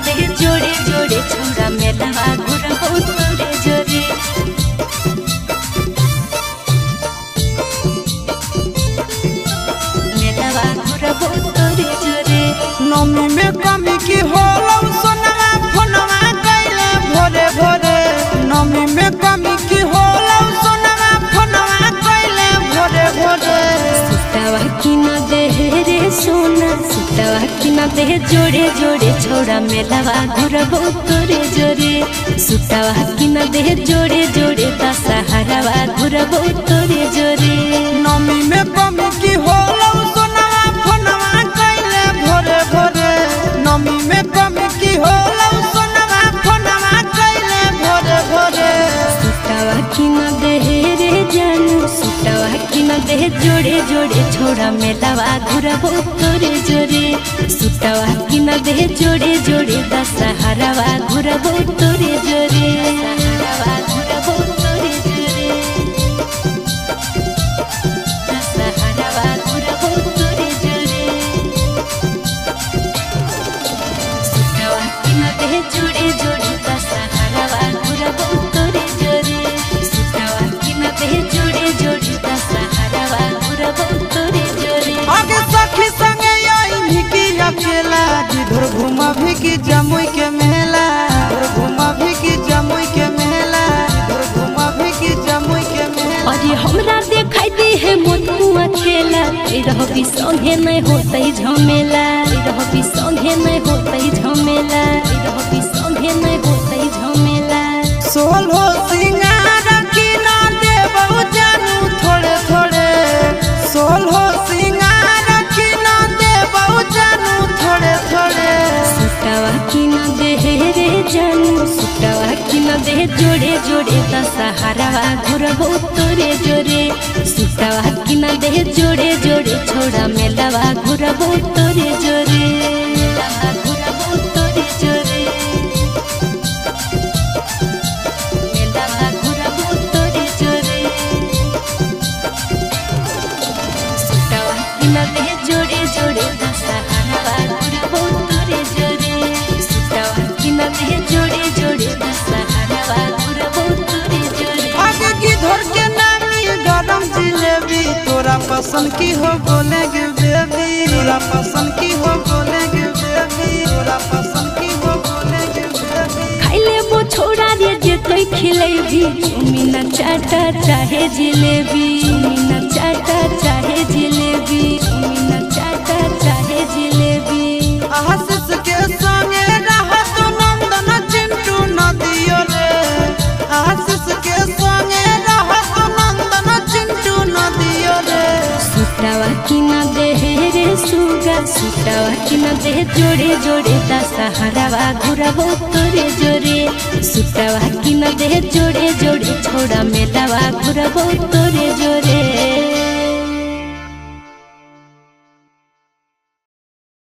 दे जोड़े जोड़े छोड़ा मेलवा घुरबो तोरे जोरे मेलवा घुरबो तोरे जोरे। नमी में कमी की होलौ सोनवा फोनवा कैले भोरे भोरे नमी में कमी की होलौ सोनवा फोनवा कैले भोरे भोरे सुतावा की न दे रे सोना सुतावा की न दे जोड़े जोड़े छोड़ा मेलवा घुरबो तोरे जोरे सुतावा की न दे जोड़े जोड़े दशहरावा घुरबो तोरे जोरे। नमी में कमी की होलौ सोनवा फोनवा कैले भोरे भोरे नमी में कमी की होलौ सोनवा फोनवा कैले भोरे भोरे सुतावा की न दे रे जानू सुतावा की न दे जोड़े जोड़े छोड़ा मेलवा घुरबो तोरे जोरे सुतावा की न दे जोड़े जोड़े दशहरावा घुरबो तोरे जोरे दशहरावा घुरबो तोरे जोरे दशहरावा घुरबो तोरे जोरे सुतावा की न दे जोड़े जोड़े दशहरावा घुरबो तोरे जोरे सुतावा की न दे जोड़े जोड़े दशहरावा घुरबो तोरे जोरे। आगे सखी संगे आई की अकेला जिधर घुमा भी की जमुई के मेला घुमा भी की जमुई के मेला घुमा भी की जमुई के मेला। अरे हमरा देखाई दे है मोतुआ खेला रहबी संगे नहीं होतई झमेला रहबी संगे नहीं होतई झमेला रहबी संगे नहीं होतई झमेला। सोलो सिंगार की ना देबौ जानू थोड़े थोड़े सोलो सिंगार की ना देबौ जानू थोड़े थोड़े सुतावा की न दे रे जानू सुतावा की न दे जोड़े जोड़े दशहरावा घुरबो तोरे जोरे सुतावा की न दे जोड़े जोड़े छोड़ा मेलवा घुरबो तोरे जोरे मेलवा घुरबो तोरे जोरे मेलवा घुरबो तोरे जोरे सुतावा की न दे जोड़े जोड़े दशहरावा घुरबो तोरे जोरे सुतावा की न दे जोड़े जोड़े दशहरावा घुरबो तोरे जोरे। आगे की धर के नामी गरम जिलेबी तोरा पसंद की हो बोलेगे बेबी तोरा पसंद की हो बोलेगे बेबी तोरा पसंद की हो बोलेगे बेबी। खाइले वो छोड़ा रे जे कोई खिलेबी चुमी न चाटा चाहे जिलेबी चुमी न चाटा चाहे जिलेबी चुमी न चाटा चाहे जिलेबी। आशीष के संगे रहत नंदन चिंटू नदियो रे आशीष के संगे रहत नंदन चिंटू नदियो रे सुतावा की न दे रे सुगा सुतावा की न दे जोड़े जोड़े दशहरावा घुरबो तोरे जोरे सुतावा की न दे जोड़े जोड़े छोड़ा मेलवा घुरबो तोरे जोरे।